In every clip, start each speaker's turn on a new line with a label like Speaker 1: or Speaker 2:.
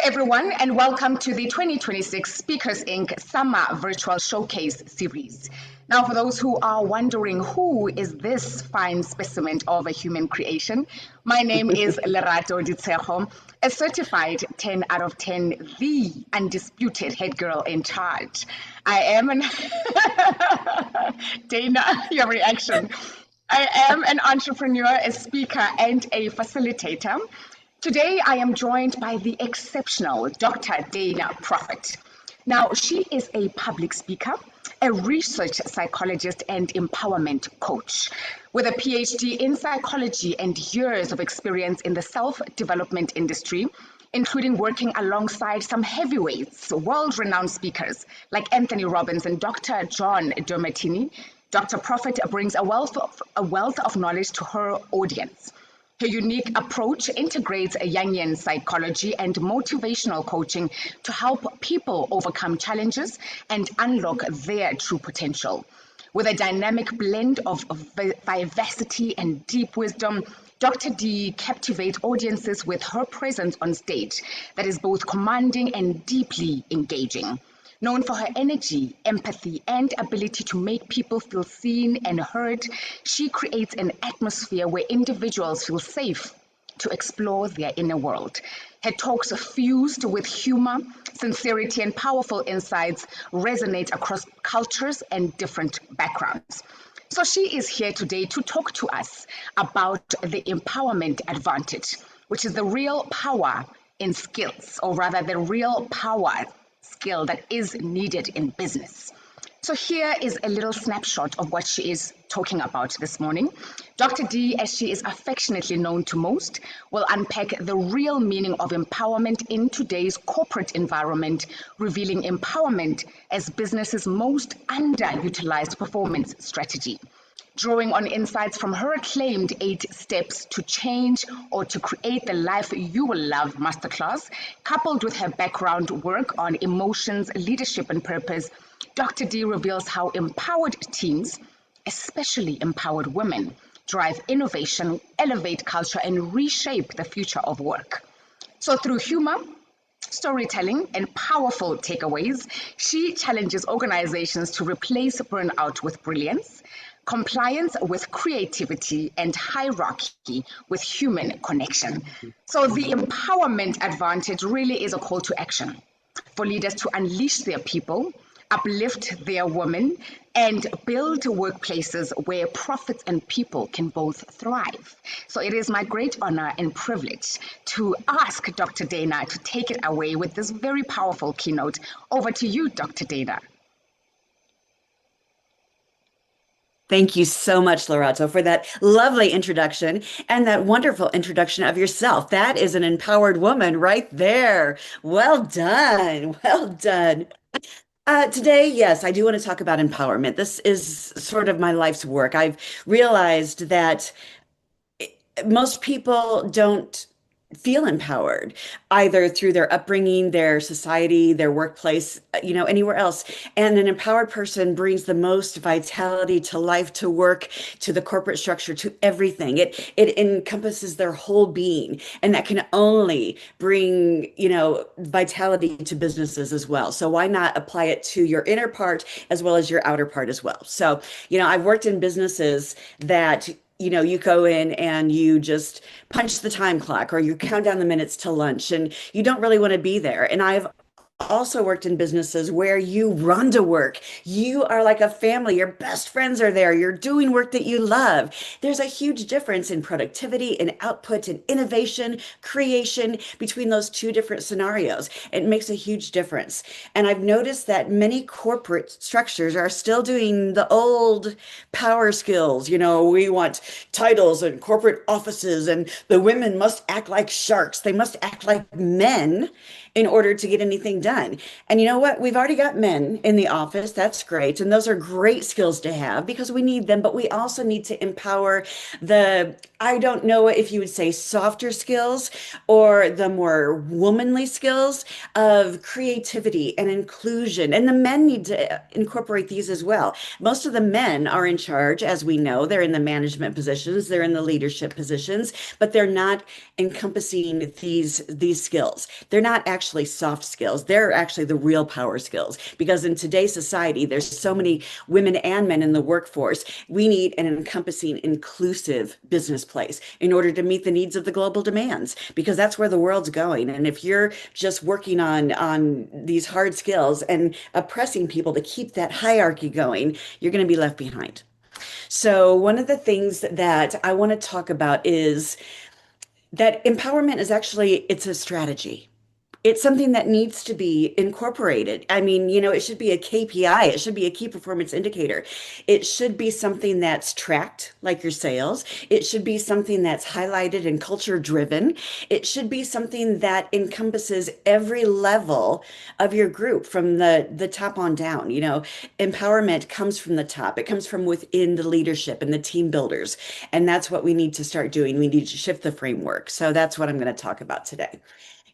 Speaker 1: everyone, and welcome to the 2026 Speakers Inc. Summer Virtual Showcase Series. Now, for those who are wondering who is this fine specimen of a human creation, my name is Lerato Ditsejo, a certified 10 out of 10, the undisputed head girl in charge. I am an Dana, your reaction. I am an entrepreneur, a speaker, and a facilitator. Today, I am joined by the exceptional Dr. Dana Prophet. Now, she is a public speaker, a research psychologist, and empowerment coach with a PhD in psychology and years of experience in the self-development industry, including working alongside some heavyweights, world-renowned speakers like Anthony Robbins and Dr. John Demartini. Dr. Prophet brings a wealth of knowledge to her audience. Her unique approach integrates Jungian psychology and motivational coaching to help people overcome challenges and unlock their true potential. With a dynamic blend of vivacity and deep wisdom, Dr. D captivates audiences with her presence on stage that is both commanding and deeply engaging. Known for her energy, empathy, and ability to make people feel seen and heard, she creates an atmosphere where individuals feel safe to explore their inner world. Her talks, fused with humor, sincerity, and powerful insights, resonate across cultures and different backgrounds. So she is here today to talk to us about the empowerment advantage, which is the real power in skills, or rather the real power skill that is needed in business. So here is a little snapshot of what she is talking about this morning. Dr. D, as she is affectionately known to most, will unpack the real meaning of empowerment in today's corporate environment, revealing empowerment as business's most underutilized performance strategy. Drawing on insights from her acclaimed 8 steps to change or to create the life you will love masterclass, coupled with her background work on emotions, leadership, and purpose, Dr. D reveals how empowered teams, especially empowered women, drive innovation, elevate culture, and reshape the future of work. So through humor, storytelling, and powerful takeaways, she challenges organizations to replace burnout with brilliance, compliance with creativity, and hierarchy with human connection. So the empowerment advantage really is a call to action for leaders to unleash their people, uplift their women, and build workplaces where profits and people can both thrive. So it is my great honor and privilege to ask Dr. Dana to take it away with this very powerful keynote. Over to you, Dr. Dana.
Speaker 2: Thank you so much, Lorato, for that lovely introduction and that wonderful introduction of yourself. That is an empowered woman right there. Well done. Well done. Today, yes, I do want to talk about empowerment. This is sort of my life's work. I've realized that most people don't feel empowered either through their upbringing, their society, their workplace, anywhere else. And an empowered person brings the most vitality to life, to work, to the corporate structure, to everything. It encompasses their whole being, and that can only bring, vitality to businesses as well. So why not apply it to your inner part as well as your outer part as well? So, I've worked in businesses that you go in and you just punch the time clock or you count down the minutes to lunch and you don't really want to be there. And I've also worked in businesses where you run to work. You are like a family. Your best friends are there. You're doing work that you love. There's a huge difference in productivity and output and innovation, creation between those two different scenarios. It makes a huge difference. And I've noticed that many corporate structures are still doing the old power skills. We want titles and corporate offices, and the women must act like sharks. They must act like men in order to get anything done. And you know what? We've already got men in the office. That's great. And those are great skills to have because we need them, but we also need to empower I don't know if you would say softer skills or the more womanly skills of creativity and inclusion. And the men need to incorporate these as well. Most of the men are in charge, as we know. They're in the management positions, they're in the leadership positions, but they're not encompassing these skills. They're not actually actually soft skills. They're actually the real power skills because in today's society, there's so many women and men in the workforce. We need an encompassing, inclusive business place in order to meet the needs of the global demands because that's where the world's going. And if you're just working on these hard skills and oppressing people to keep that hierarchy going, you're going to be left behind. So one of the things that I want to talk about is that empowerment is actually it's a strategy. It's something that needs to be incorporated. I mean, it should be a KPI. It should be a key performance indicator. It should be something that's tracked, like your sales. It should be something that's highlighted and culture driven. It should be something that encompasses every level of your group from the top on down. Empowerment comes from the top. It comes from within the leadership and the team builders. And that's what we need to start doing. We need to shift the framework. So that's what I'm going to talk about today.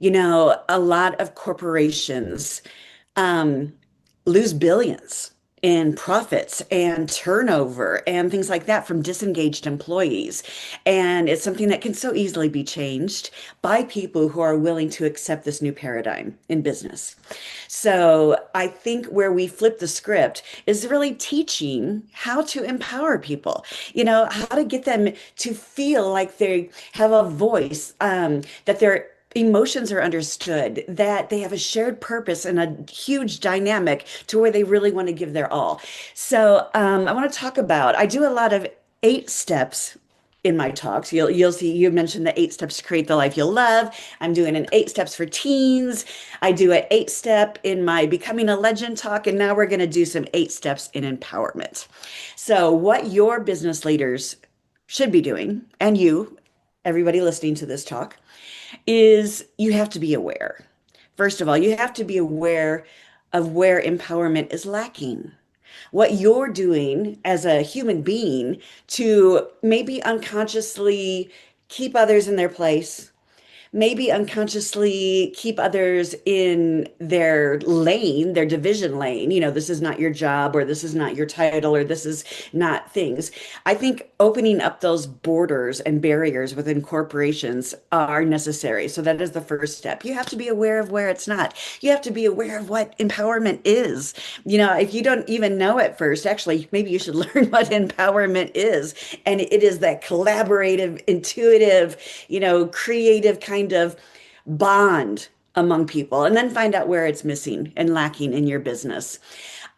Speaker 2: A lot of corporations um, lose billions in profits and turnover and things like that from disengaged employees. And it's something that can so easily be changed by people who are willing to accept this new paradigm in business. So I think where we flip the script is really teaching how to empower people, how to get them to feel like they have a voice, that they're emotions are understood, that they have a shared purpose and a huge dynamic to where they really want to give their all. So I want to talk about, I do a lot of 8 steps in my talks. You'll see you mentioned the 8 steps to create the life you'll love. I'm doing an 8 steps for teens. I do an 8 step in my becoming a legend talk, and now we're going to do some 8 steps in empowerment. So what your business leaders should be doing, and everybody listening to this talk, is you have to be aware. First of all, you have to be aware of where empowerment is lacking. What you're doing as a human being to maybe unconsciously keep others in their place, maybe unconsciously keep others in their lane, their division lane. This is not your job, or this is not your title, or this is not things. I think opening up those borders and barriers within corporations are necessary. So that is the first step. You have to be aware of where it's not. You have to be aware of what empowerment is. If you don't even know at first, actually, maybe you should learn what empowerment is. And it is that collaborative, intuitive, creative kind of bond among people, and then find out where it's missing and lacking in your business.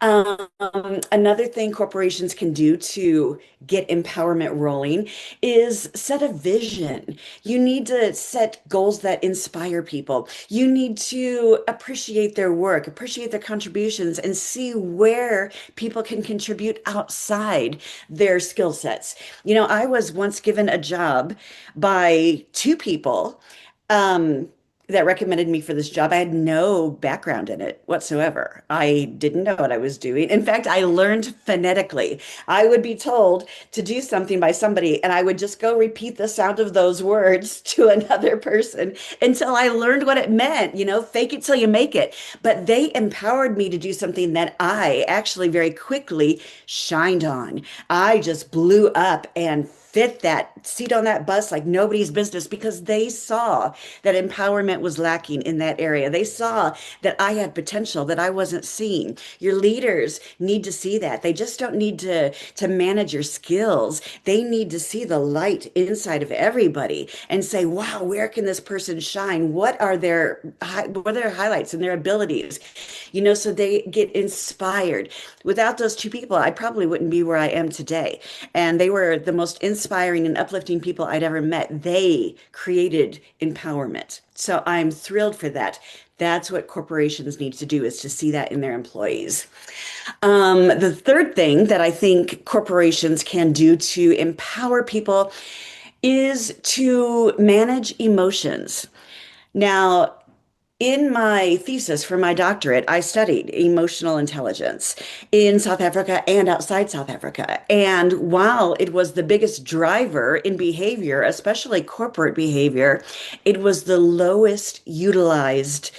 Speaker 2: Another thing corporations can do to get empowerment rolling is set a vision. You need to set goals that inspire people. You need to appreciate their work, appreciate their contributions, and see where people can contribute outside their skill sets. I was once given a job by 2 people that recommended me for this job. I had no background in it whatsoever. I didn't know what I was doing. In fact, I learned phonetically. I would be told to do something by somebody, and I would just go repeat the sound of those words to another person until I learned what it meant. Fake it till you make it. But they empowered me to do something that I actually very quickly shined on. I just blew up and fit that seat on that bus like nobody's business because they saw that empowerment was lacking in that area. They saw that I had potential that I wasn't seeing. Your leaders need to see that. They just don't need to manage your skills. They need to see the light inside of everybody and say, wow, where can this person shine? What are their highlights and their abilities? So they get inspired. Without those 2 people, I probably wouldn't be where I am today. And they were the most inspiring and uplifting people I'd ever met. They created empowerment. So I'm thrilled for that. That's what corporations need to do, is to see that in their employees. The third thing that I think corporations can do to empower people is to manage emotions. Now, in my thesis for my doctorate, I studied emotional intelligence in South Africa and outside South Africa. And while it was the biggest driver in behavior, especially corporate behavior, it was the lowest utilized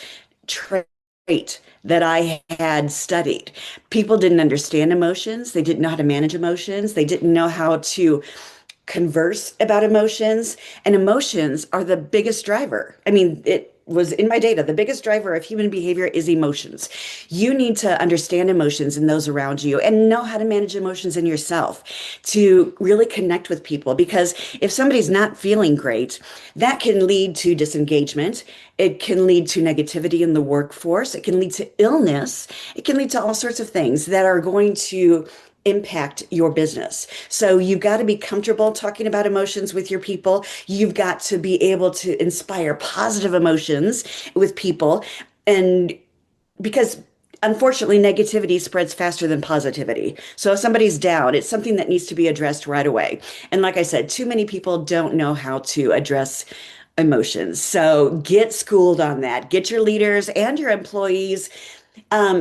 Speaker 2: trait that I had studied. People didn't understand emotions. They didn't know how to manage emotions. They didn't know how to converse about emotions, and emotions are the biggest driver. I mean, was in my data, the biggest driver of human behavior is emotions. You need to understand emotions in those around you and know how to manage emotions in yourself to really connect with people. Because if somebody's not feeling great, that can lead to disengagement. It can lead to negativity in the workforce. It can lead to illness. It can lead to all sorts of things that are going to impact your business. So you've got to be comfortable talking about emotions with your people. You've got to be able to inspire positive emotions with people. And because unfortunately, negativity spreads faster than positivity. So if somebody's down, it's something that needs to be addressed right away. And like I said, too many people don't know how to address emotions. So get schooled on that. Get your leaders and your employees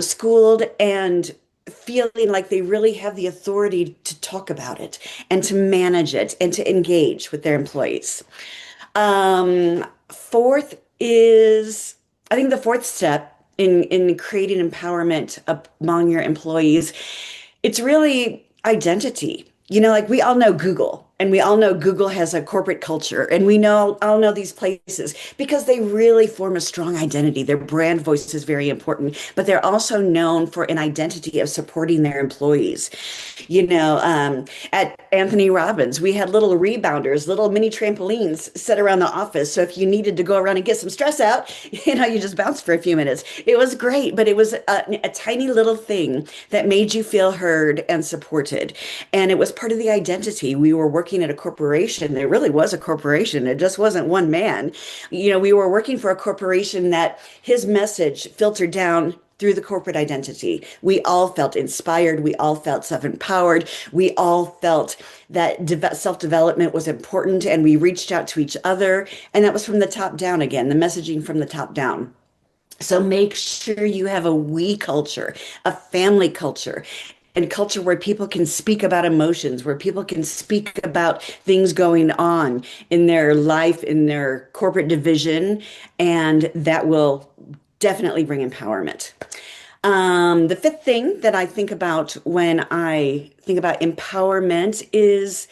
Speaker 2: schooled and feeling like they really have the authority to talk about it and to manage it and to engage with their employees. Fourth is, I think the fourth step in creating empowerment among your employees, it's really identity. Like we all know Google, and we all know Google has a corporate culture, and we all know these places because they really form a strong identity. Their brand voice is very important, but they're also known for an identity of supporting their employees. At Anthony Robbins, we had little rebounders, little mini trampolines set around the office. So if you needed to go around and get some stress out, you just bounced for a few minutes. It was great, but it was a tiny little thing that made you feel heard and supported. And it was part of the identity. We were working at a corporation. It really was a corporation. It just wasn't one man. We were working for a corporation that his message filtered down through the corporate identity. We all felt inspired. We all felt self-empowered. We all felt that self-development was important, and we reached out to each other. And that was from the top down again, the messaging from the top down. So make sure you have a we culture, a family culture, and culture where people can speak about emotions, where people can speak about things going on in their life, in their corporate division, and that will definitely bring empowerment. The fifth thing that I think about when I think about empowerment is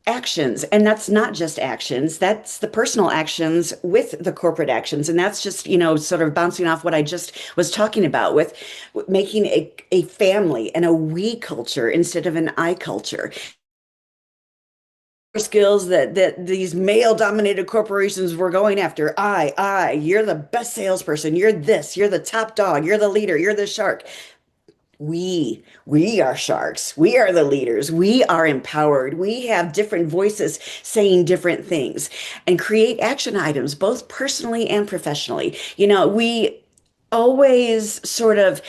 Speaker 2: actions. And that's not just actions, that's the personal actions with the corporate actions. And that's just, sort of bouncing off what I just was talking about with making a family and a we culture instead of an I culture. Skills that these male dominated corporations were going after. You're the best salesperson. You're this, you're the top dog, you're the leader, you're the shark. We are sharks. We are the leaders. We are empowered. We have different voices saying different things and create action items, both personally and professionally. We always sort of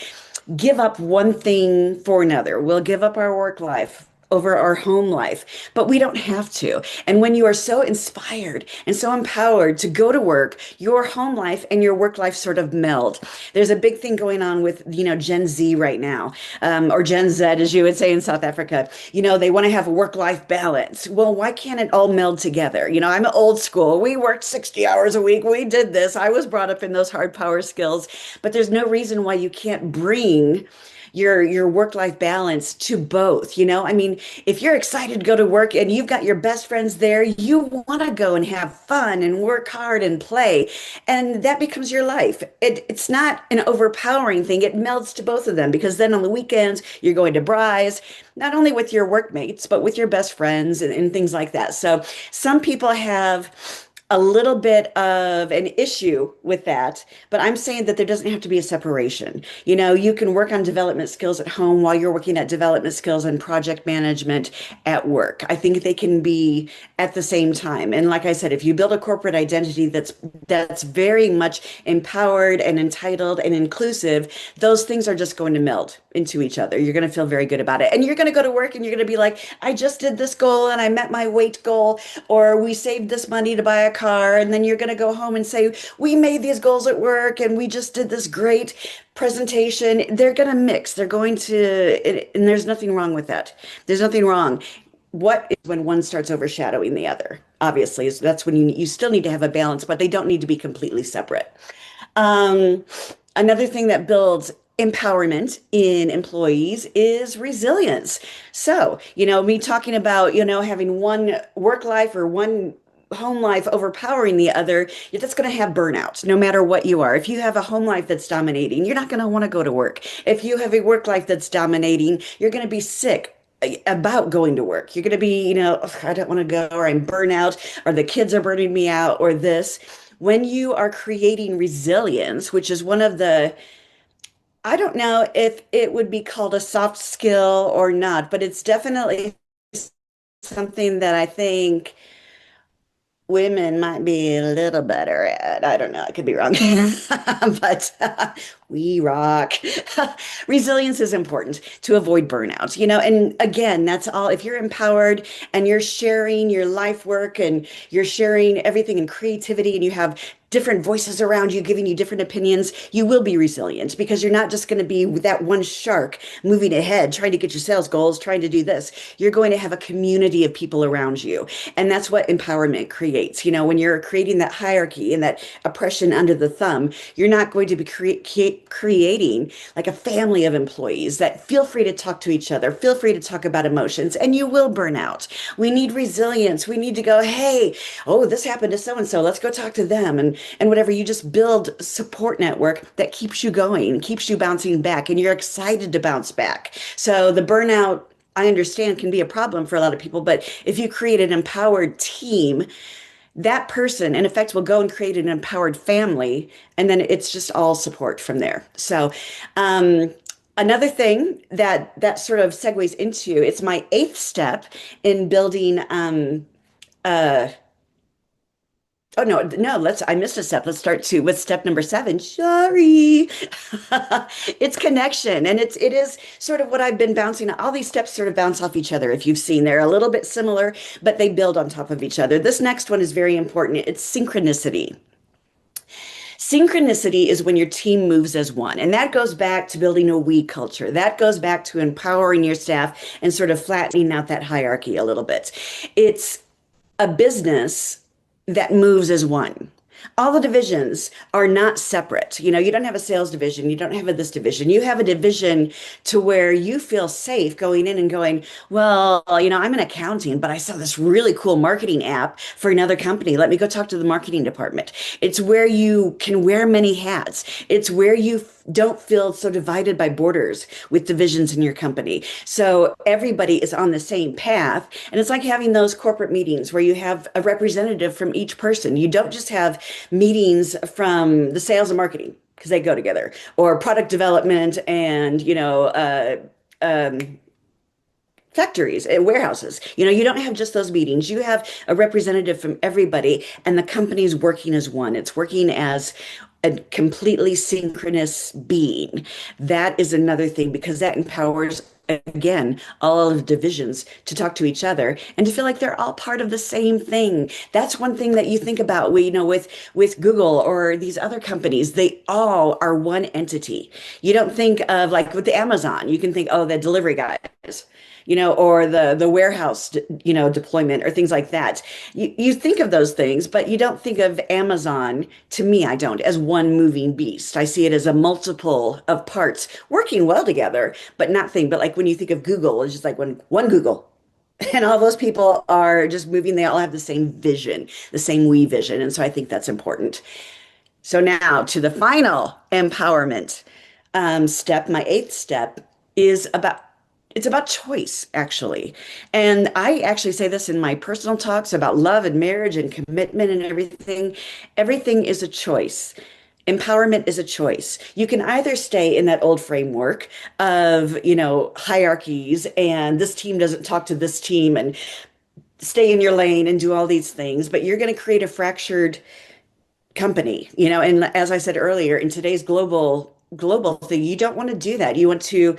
Speaker 2: give up one thing for another. We'll give up our work life over our home life, but we don't have to. And when you are so inspired and so empowered to go to work, your home life and your work life sort of meld. There's a big thing going on with, Gen Z right now, or Gen Z, as you would say in South Africa. They want to have a work-life balance. Well, why can't it all meld together? I'm old school. We worked 60 hours a week. We did this. I was brought up in those hard power skills, but there's no reason why you can't bring your work-life balance to both. If you're excited to go to work and you've got your best friends there, you want to go and have fun and work hard and play, and that becomes your life. It's not an overpowering thing. It melds to both of them, because then on the weekends you're going to braais, not only with your workmates but with your best friends and things like that. So some people have a little bit of an issue with that, but I'm saying that there doesn't have to be a separation. You can work on development skills at home while you're working at development skills and project management at work. I think they can be at the same time. And like I said, if you build a corporate identity that's very much empowered and entitled and inclusive, those things are just going to meld into each other. You're going to feel very good about it. And you're going to go to work and you're going to be like, I just did this goal and I met my weight goal, or we saved this money to buy a car. And then you're going to go home and say, we made these goals at work and we just did this great presentation. They're going to mix. They're going to, and there's nothing wrong with that. There's nothing wrong. What is when one starts overshadowing the other? Obviously, that's when you still need to have a balance, but they don't need to be completely separate. Another thing that builds empowerment in employees is resilience. So, me talking about, having one work life or one home life overpowering the other, that's going to have burnout no matter what you are. If you have a home life that's dominating, you're not going to want to go to work. If you have a work life that's dominating, you're going to be sick about going to work. You're going to be, "Ugh, I don't want to go," or "I'm burnout," or "the kids are burning me out," or this. When you are creating resilience, which is one of the, I don't know if it would be called a soft skill or not, but it's definitely something that I think women might be a little better at. I don't know. I could be wrong. But we rock. Resilience is important to avoid burnout, and again, that's all. If you're empowered and you're sharing your life work and you're sharing everything in creativity and you have different voices around you giving you different opinions, you will be resilient because you're not just going to be that one shark moving ahead, trying to get your sales goals, trying to do this. You're going to have a community of people around you. And that's what empowerment creates. When you're creating that hierarchy and that oppression under the thumb, you're not going to be creating like a family of employees that feel free to talk to each other, feel free to talk about emotions, and you will burn out. We need resilience. We need to go, "Hey, oh, this happened to so and so. Let's go talk to them." And whatever, you just build a support network that keeps you going, keeps you bouncing back, and you're excited to bounce back. So the burnout, I understand, can be a problem for a lot of people, but if you create an empowered team, that person in effect will go and create an empowered family, and then it's just all support from there. So another thing that sort of segues into, it's my eighth step in building uh Oh no, no, I missed a step. Let's start with step number seven. Sorry. It's connection. And it is sort of what I've been bouncing. All these steps sort of bounce off each other. If you've seen, they're a little bit similar, but they build on top of each other. This next one is very important. It's synchronicity. Synchronicity is when your team moves as one. And that goes back to building a we culture. That goes back to empowering your staff and sort of flattening out that hierarchy a little bit. It's a business that moves as one. All the divisions are not separate. You don't have a sales division. You don't have this division. You have a division to where you feel safe going in and going, "Well, I'm in accounting, but I saw this really cool marketing app for another company. Let me go talk to the marketing department." It's where you can wear many hats. It's where you don't feel so divided by borders with divisions in your company. So everybody is on the same path. And it's like having those corporate meetings where you have a representative from each person. You don't just have meetings from the sales and marketing because they go together, or product development and, factories and warehouses. You don't have just those meetings. You have a representative from everybody, and the company's working as one. It's working as a completely synchronous being. That is another thing, because that empowers, again, all of the divisions to talk to each other and to feel like they're all part of the same thing. That's one thing that you think about, with Google or these other companies. They all are one entity. You don't think of, like, with the Amazon, you can think, oh, the delivery guys, or the warehouse, deployment or things like that. You think of those things, but you don't think of Amazon, to me, I don't, as one moving beast. I see it as a multiple of parts working well together, but nothing. But like when you think of Google, it's just like one Google. And all those people are just moving. They all have the same vision, the same we vision. And so I think that's important. So now to the final empowerment step, my eighth step is about it's about choice, actually. And I actually say this in my personal talks about love and marriage and commitment and everything. Everything is a choice. Empowerment is a choice. You can either stay in that old framework of, hierarchies, and this team doesn't talk to this team, and stay in your lane and do all these things, but you're going to create a fractured company, and as I said earlier, in today's global thing, you don't want to do that. You want to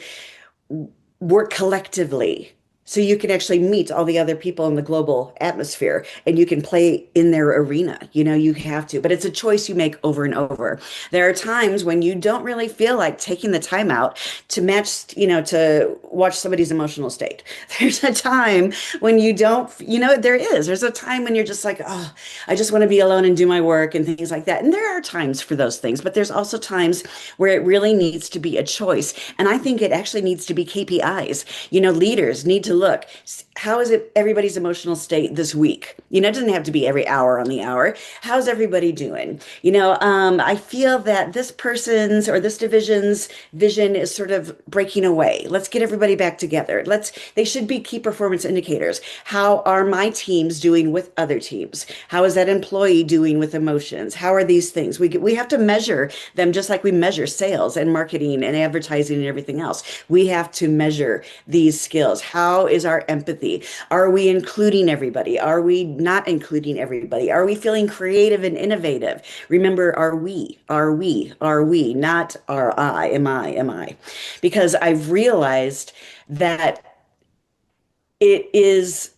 Speaker 2: work collectively so you can actually meet all the other people in the global atmosphere, and you can play in their arena. You have to, but it's a choice you make over and over. There are times when you don't really feel like taking the time out to match, to watch somebody's emotional state. There's a time when you don't, there's a time when you're just like, oh, I just want to be alone and do my work and things like that. And there are times for those things, but there's also times where it really needs to be a choice. And I think it actually needs to be KPIs. Leaders need to look, how is it everybody's emotional state this week? It doesn't have to be every hour on the hour. How's everybody doing? I feel that this person's or this division's vision is sort of breaking away. Let's get everybody back together. They should be key performance indicators. How are my teams doing with other teams? How is that employee doing with emotions? How are these things? We have to measure them just like we measure sales and marketing and advertising and everything else. We have to measure these skills. How is our empathy? Are we including everybody? Are we not including everybody? Are we feeling creative and innovative? Remember, are we, not are I, am I? Because I've realized that it is,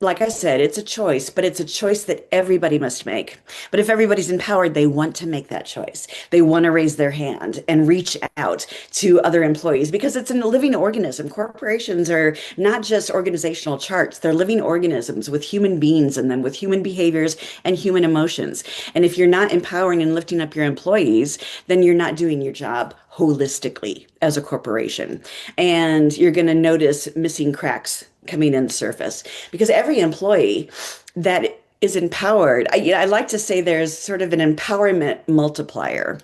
Speaker 2: like I said, it's a choice, but it's a choice that everybody must make. But if everybody's empowered, they want to make that choice. They want to raise their hand and reach out to other employees because it's a living organism. Corporations are not just organizational charts, they're living organisms with human beings in them, with human behaviors and human emotions. And if you're not empowering and lifting up your employees, then you're not doing your job holistically as a corporation. And you're going to notice missing cracks coming in the surface because every employee that is empowered, I like to say there's sort of an empowerment multiplier.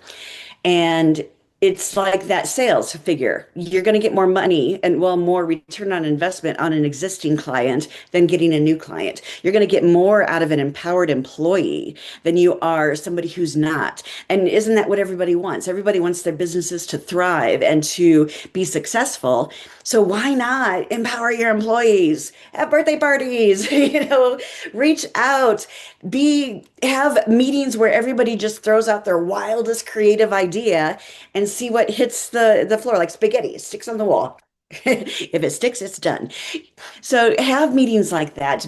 Speaker 2: And it's like that sales figure. You're going to get more money and, well, more return on investment on an existing client than getting a new client. You're going to get more out of an empowered employee than you are somebody who's not. And isn't that what everybody wants? Everybody wants their businesses to thrive and to be successful. So why not empower your employees? Have birthday parties, reach out, have meetings where everybody just throws out their wildest creative idea and see what hits the floor like spaghetti, it sticks on the wall. If it sticks, it's done. So have meetings like that.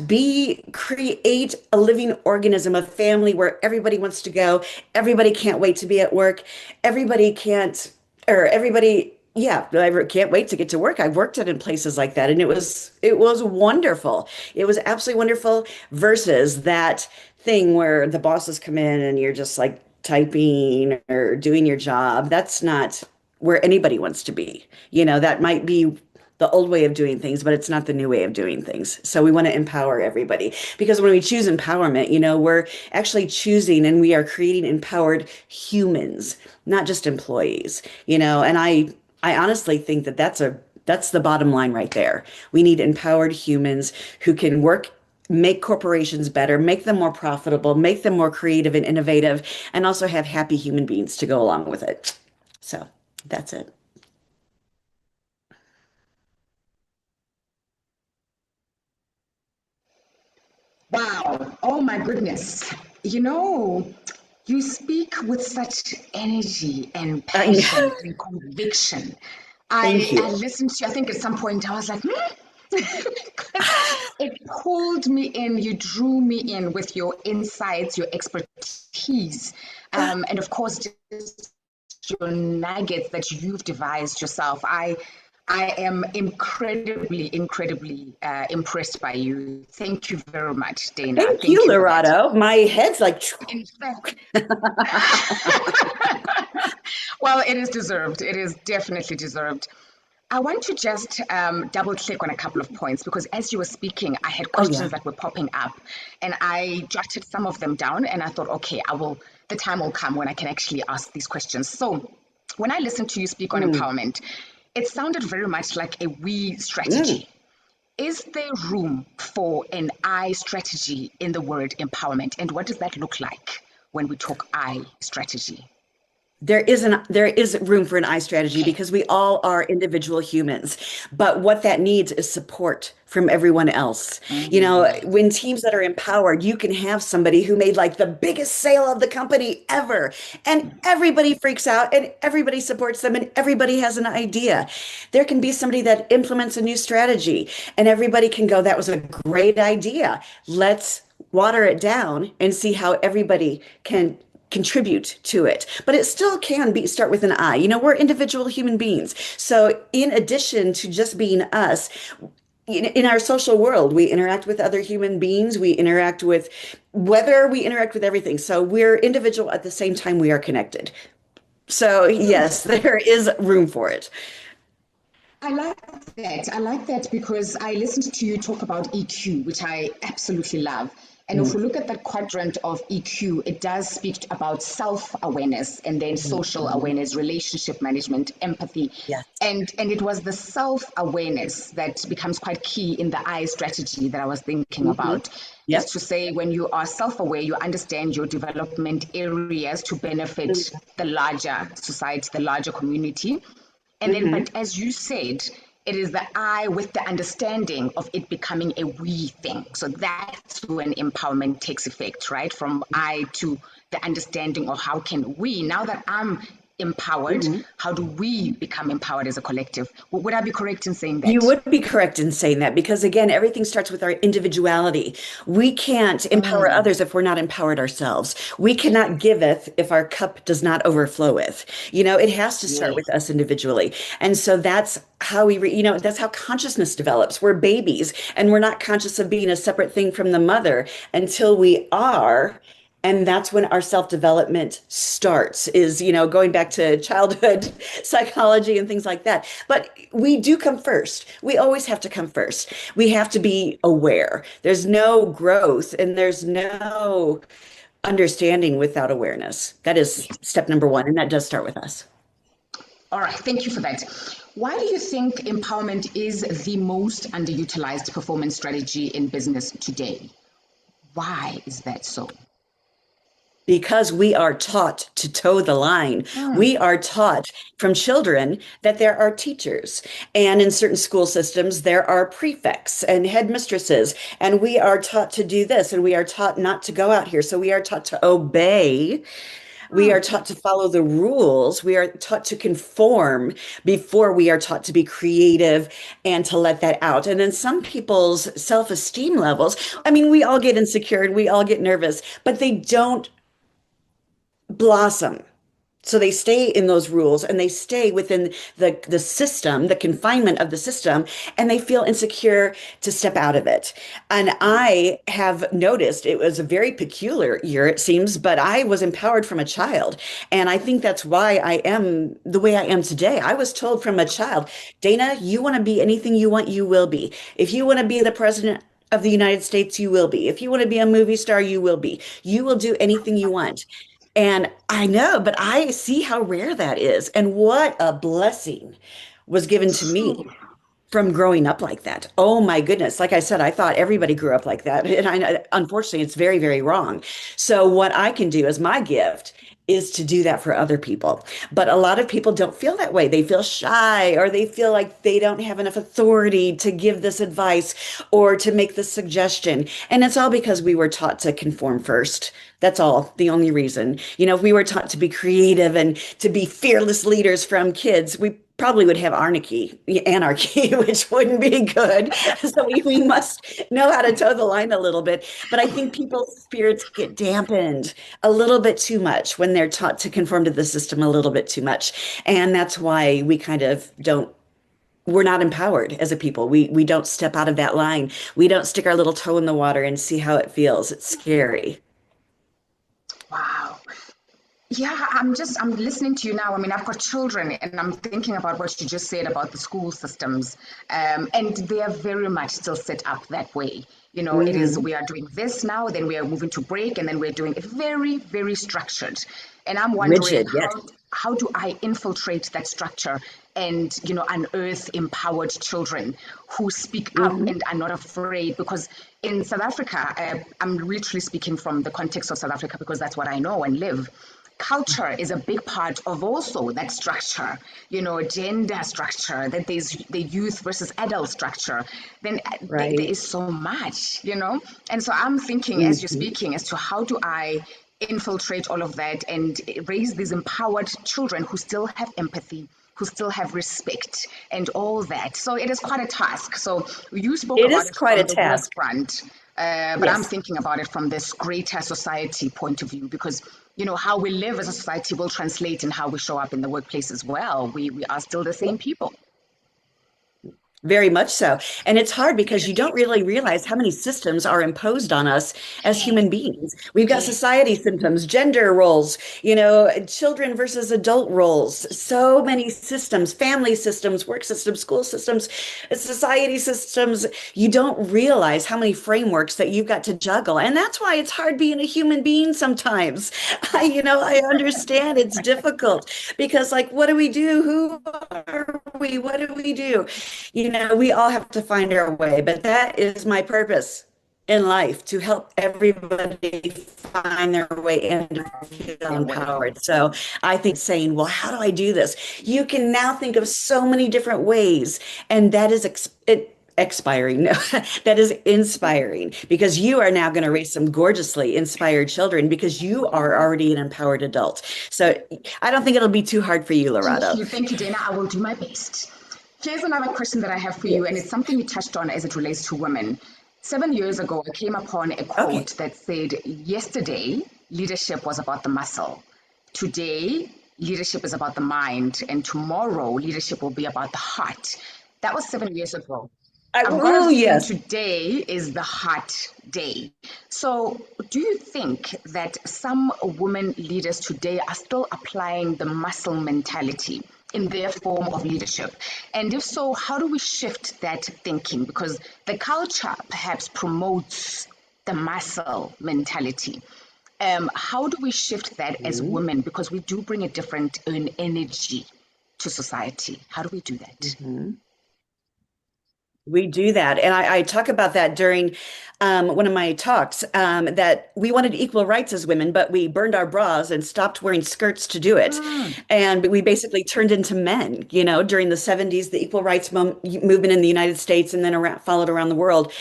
Speaker 2: Create a living organism, a family where everybody wants to go. Everybody can't wait to be at work. Everybody can't, or everybody, yeah, I can't wait to get to work. I've worked at in places like that, and it was wonderful. It was absolutely wonderful versus that thing where the bosses come in and you're just like typing or doing your job. That's not where anybody wants to be. That might be the old way of doing things, but it's not the new way of doing things. So we want to empower everybody because when we choose empowerment, we're actually choosing and we are creating empowered humans, not just employees, and I honestly think that that's the bottom line right there. We need empowered humans who can make corporations better, make them more profitable, make them more creative and innovative, and also have happy human beings to go along with it. So that's it.
Speaker 1: Wow. Oh my goodness. You know, you speak with such energy and
Speaker 2: I
Speaker 1: passion
Speaker 2: know.
Speaker 1: and conviction.
Speaker 2: Thank
Speaker 1: I
Speaker 2: you.
Speaker 1: listened to you, I think at some point I was like, hmm? Because it pulled me in, you drew me in with your insights, your expertise, and of course, just your nuggets that you've devised yourself. I am incredibly, incredibly impressed by you. Thank you very much, Dana.
Speaker 2: Thank you,
Speaker 1: Thank you for that.
Speaker 2: Lorado. My head's like,
Speaker 1: In fact, well, it is deserved. It is definitely deserved. I want to just double click on a couple of points because as you were speaking, I had
Speaker 2: oh
Speaker 1: questions
Speaker 2: yeah.
Speaker 1: that were popping up and I jotted some of them down and I thought, okay, the time will come when I can actually ask these questions. So when I listened to you speak on
Speaker 2: Mm,
Speaker 1: empowerment, it sounded very much like a we
Speaker 2: mm.
Speaker 1: strategy. Is there room for an I strategy in the word empowerment? And what does that look like when we talk I strategy?
Speaker 2: There is room for an I strategy
Speaker 1: Okay.
Speaker 2: because we all are individual humans. But what that needs is support from everyone else.
Speaker 1: Mm.
Speaker 2: When teams that are empowered, you can have somebody who made like the biggest sale of the company ever, and everybody freaks out and everybody supports them and everybody has an idea. There can be somebody that implements a new strategy and everybody can go, that was a great idea. Let's water it down and see how everybody can contribute to it. But it still can be start with an I. We're individual human beings. So in addition to just being us, in our social world, we interact with other human beings. We interact with everything. So we're individual at the same time we are connected. So yes, there is room for it.
Speaker 1: I like that. I like that because I listened to you talk about EQ, which I absolutely love. And if we look at that quadrant of EQ, it does speak about self-awareness and then social
Speaker 2: Mhm.
Speaker 1: awareness, relationship management, empathy.
Speaker 2: Yes.
Speaker 1: And it was the self-awareness that becomes quite key in the I strategy that I was thinking
Speaker 2: Hmm.
Speaker 1: about, is
Speaker 2: Yep.
Speaker 1: to say when you are self-aware, you understand your development areas to benefit the larger society, the larger community. And then,
Speaker 2: Hmm.
Speaker 1: but as you said, it is the I with the understanding of it becoming a we thing. So that's when empowerment takes effect, right? From I to the understanding of how can we, now that I'm empowered,
Speaker 2: Hmm.
Speaker 1: how do we become empowered as a collective? Would I be correct in saying
Speaker 2: You
Speaker 1: that?
Speaker 2: would be correct in saying that because, again, everything starts with our individuality. We can't empower
Speaker 1: Mm,
Speaker 2: others if we're not empowered ourselves. We cannot giveth if our cup does not overfloweth. It has to start
Speaker 1: yes.
Speaker 2: with us individually. And so that's how that's how consciousness develops. We're babies and we're not conscious of being a separate thing from the mother until we are. And that's when our self-development starts, is, going back to childhood psychology and things like that. But we do come first. We always have to come first. We have to be aware. There's no growth and there's no understanding without awareness. That is step number one. And that does start with us.
Speaker 1: All right, thank you for that. Why do you think empowerment is the most underutilized performance strategy in business today? Why is that so?
Speaker 2: Because we are taught to toe the line.
Speaker 1: Mm,
Speaker 2: We are taught from children that there are teachers. And in certain school systems, there are prefects and headmistresses. And we are taught to do this. And we are taught not to go out here. So we are taught to obey. We are
Speaker 1: mm.
Speaker 2: taught to follow the rules. We are taught to conform before we are taught to be creative and to let that out. And then some people's self-esteem levels, I mean, we all get insecure and we all get nervous, but they don't blossom. So they stay in those rules and they stay within the system, the confinement of the system, and they feel insecure to step out of it. And I have noticed it was a very peculiar year, it seems, but I was empowered from a child. And I think that's why I am the way I am today. I was told from a child, Dana, you want to be anything you want, you will be. If you want to be the president of the United States, you will be. If you want to be a movie star, you will be. You will do anything you want. And I know, but I see how rare that is. And what a blessing was given to me
Speaker 1: True.
Speaker 2: from growing up like that. Oh my goodness. Like I said, I thought everybody grew up like that. And unfortunately, it's very, very wrong. So, what I can do as my gift is to do that for other people. But a lot of people don't feel that way. They feel shy or they feel like they don't have enough authority to give this advice or to make this suggestion. And it's all because we were taught to conform first. That's all, the only reason. If we were taught to be creative and to be fearless leaders from kids, we probably would have anarchy, which wouldn't be good. So we must know how to toe the line a little bit. But I think people's spirits get dampened a little bit too much when they're taught to conform to the system a little bit too much. And that's why we kind of don't we're not empowered as a people. We don't step out of that line. We don't stick our little toe in the water and see how it feels. It's scary.
Speaker 1: Wow. Yeah, I'm listening to you now. I mean, I've got children and I'm thinking about what you just said about the school systems. And they are very much still set up that way. It is,
Speaker 2: Hmm.
Speaker 1: we are doing this now, then we are moving to break, and then we're doing it very, very structured. And I'm wondering
Speaker 2: Rigid, yes.
Speaker 1: how do I infiltrate that structure and, unearth empowered children who speak up
Speaker 2: Hmm.
Speaker 1: and are not afraid? Because in South Africa, I'm literally speaking from the context of South Africa because that's what I know and live. Culture is a big part of also that structure, gender structure, that there's the youth versus adult structure. Then there
Speaker 2: Right.
Speaker 1: is so much. And so I'm thinking as you're
Speaker 2: Hmm.
Speaker 1: speaking as to how do I infiltrate all of that and raise these empowered children who still have empathy, who still have respect and all that. So it is quite a task. So you spoke
Speaker 2: It
Speaker 1: about
Speaker 2: is
Speaker 1: it
Speaker 2: quite a
Speaker 1: from the work
Speaker 2: task.
Speaker 1: front, but I'm
Speaker 2: Yes.
Speaker 1: thinking about it from this greater society point of view because how we live as a society will translate in how we show up in the workplace as well. We are still the same people.
Speaker 2: Very much so. And it's hard because you don't really realize how many systems are imposed on us as human
Speaker 1: Yes,
Speaker 2: beings. We've got
Speaker 1: yes.
Speaker 2: society systems, gender roles, children versus adult roles, so many systems, family systems, work systems, school systems, society systems. You don't realize how many frameworks that you've got to juggle. And that's why it's hard being a human being sometimes. I understand it's difficult because, like, what do we do? Who are we? What do we do? We all have to find our way, but that is my purpose in life to help everybody find their way and feel
Speaker 1: Their way.
Speaker 2: empowered. So I think saying, well, how do I do this? You can now think of so many different ways, and that is expiring. No, that is inspiring because you are now going to raise some gorgeously inspired children because you are already an empowered adult. So I don't think it'll be too hard for you, Lorado.
Speaker 1: Thank you, Dana. I will do my best. Here's another question that I have for you, and it's something you touched on as it relates to women. 7 years ago, I came upon a
Speaker 2: Okay.
Speaker 1: quote that said, yesterday, leadership was about the muscle. Today, leadership is about the mind. And tomorrow, leadership will be about the heart. That was 7 years ago. I've got a
Speaker 2: Oh,
Speaker 1: feeling
Speaker 2: yes.
Speaker 1: today is the heart day. So, do you think that some women leaders today are still applying the muscle mentality in their form of leadership? And if so, how do we shift that thinking? Because the culture perhaps promotes the muscle mentality. How do we shift that as
Speaker 2: Mhm.
Speaker 1: women? Because we do bring a different energy to society. How do we do that?
Speaker 2: Mhm. We do that. And I talk about that during one of my talks that we wanted equal rights as women, but we burned our bras and stopped wearing skirts to do it.
Speaker 1: Mm.
Speaker 2: And we basically turned into men, during the 70s, the equal rights movement in the United States and then followed around the world.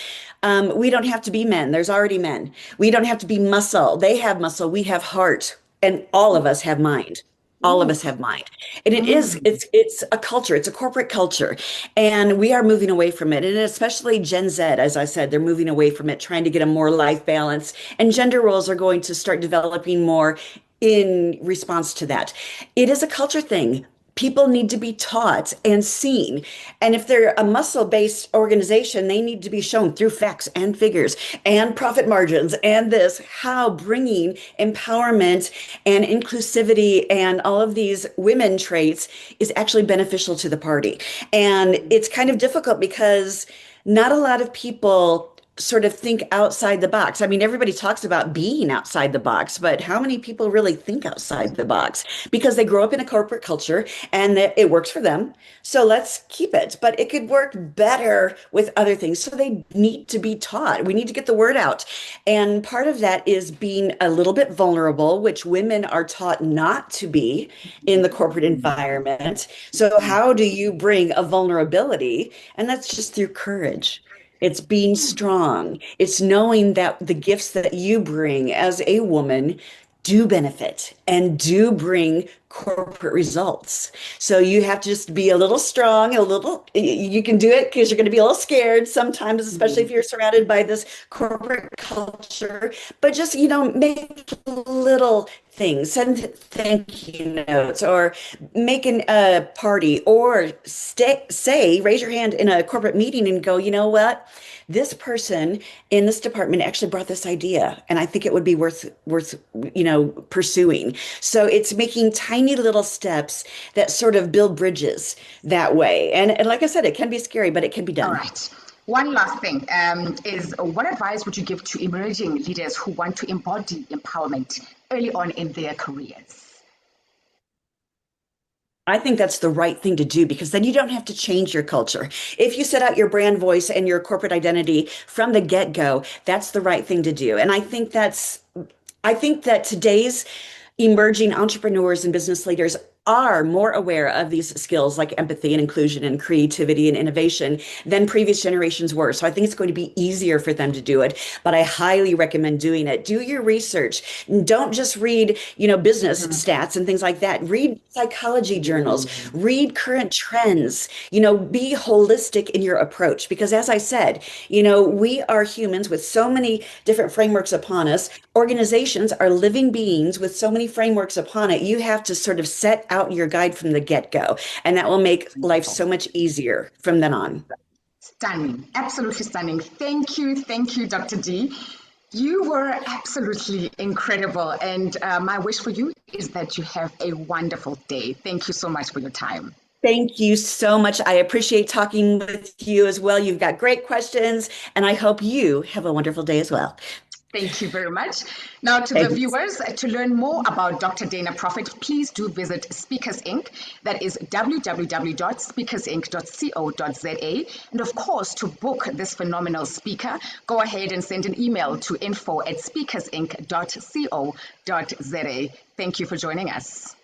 Speaker 2: We don't have to be men. There's already men. We don't have to be muscle. They have muscle. We have heart. And all of us have mind. All of
Speaker 1: Ooh.
Speaker 2: us have mind. And it is,
Speaker 1: Mm.
Speaker 2: it's a culture, it's a corporate culture. And we are moving away from it. And especially Gen Z, as I said, they're moving away from it, trying to get a more life balance. And gender roles are going to start developing more in response to that. It is a culture thing. People need to be taught and seen. And if they're a muscle-based organization, they need to be shown through facts and figures and profit margins and this, how bringing empowerment and inclusivity and all of these women traits is actually beneficial to the party. And it's kind of difficult because not a lot of people sort of think outside the box. I mean, everybody talks about being outside the box, but how many people really think outside the box? Because they grow up in a corporate culture and it works for them. So let's keep it. But it could work better with other things. So they need to be taught. We need to get the word out. And part of that is being a little bit vulnerable, which women are taught not to be in the corporate environment. So how do you bring a vulnerability? And that's just through courage. It's being strong. It's knowing that the gifts that you bring as a woman do benefit and do bring corporate results. So you have to just be a little strong, you can do it because you're going to be a little scared sometimes, especially if you're surrounded by this corporate culture. But just, make little things, send thank you notes or make a party or raise your hand in a corporate meeting and go, you know what? This person in this department actually brought this idea, and I think it would be worth pursuing. So it's making tiny little steps that sort of build bridges that way. And like I said, it can be scary, but it can be
Speaker 1: All
Speaker 2: done.
Speaker 1: right. One last thing is what advice would you give to emerging leaders who want to embody empowerment early on in their careers?
Speaker 2: I think that's the right thing to do because then you don't have to change your culture. If you set out your brand voice and your corporate identity from the get-go, that's the right thing to do. And I think that today's emerging entrepreneurs and business leaders are more aware of these skills like empathy and inclusion and creativity and innovation than previous generations were. So I think it's going to be easier for them to do it, but I highly recommend doing it. Do your research. Don't just read, business stats and things like that. Read psychology journals, read current trends, be holistic in your approach because as I said, we are humans with so many different frameworks upon us. Organizations are living beings with so many frameworks upon it. You have to sort of set out your guide from the get-go, and that will make life
Speaker 1: Wonderful.
Speaker 2: so much easier from then on.
Speaker 1: Stunning, absolutely stunning. Thank you, Dr. D. You were absolutely incredible, and my wish for you is that you have a wonderful day. Thank you so much for your time.
Speaker 2: Thank you so much. I appreciate talking with you as well. You've got great questions, and I hope you have a wonderful day as well.
Speaker 1: Thank you very much. Now, to the
Speaker 2: Thanks.
Speaker 1: viewers, to learn more about Dr. Dana Prophet, please do visit Speakers Inc. That is www.speakersinc.co.za. And of course, to book this phenomenal speaker, go ahead and send an email to info@speakersinc.co.za. Thank you for joining us.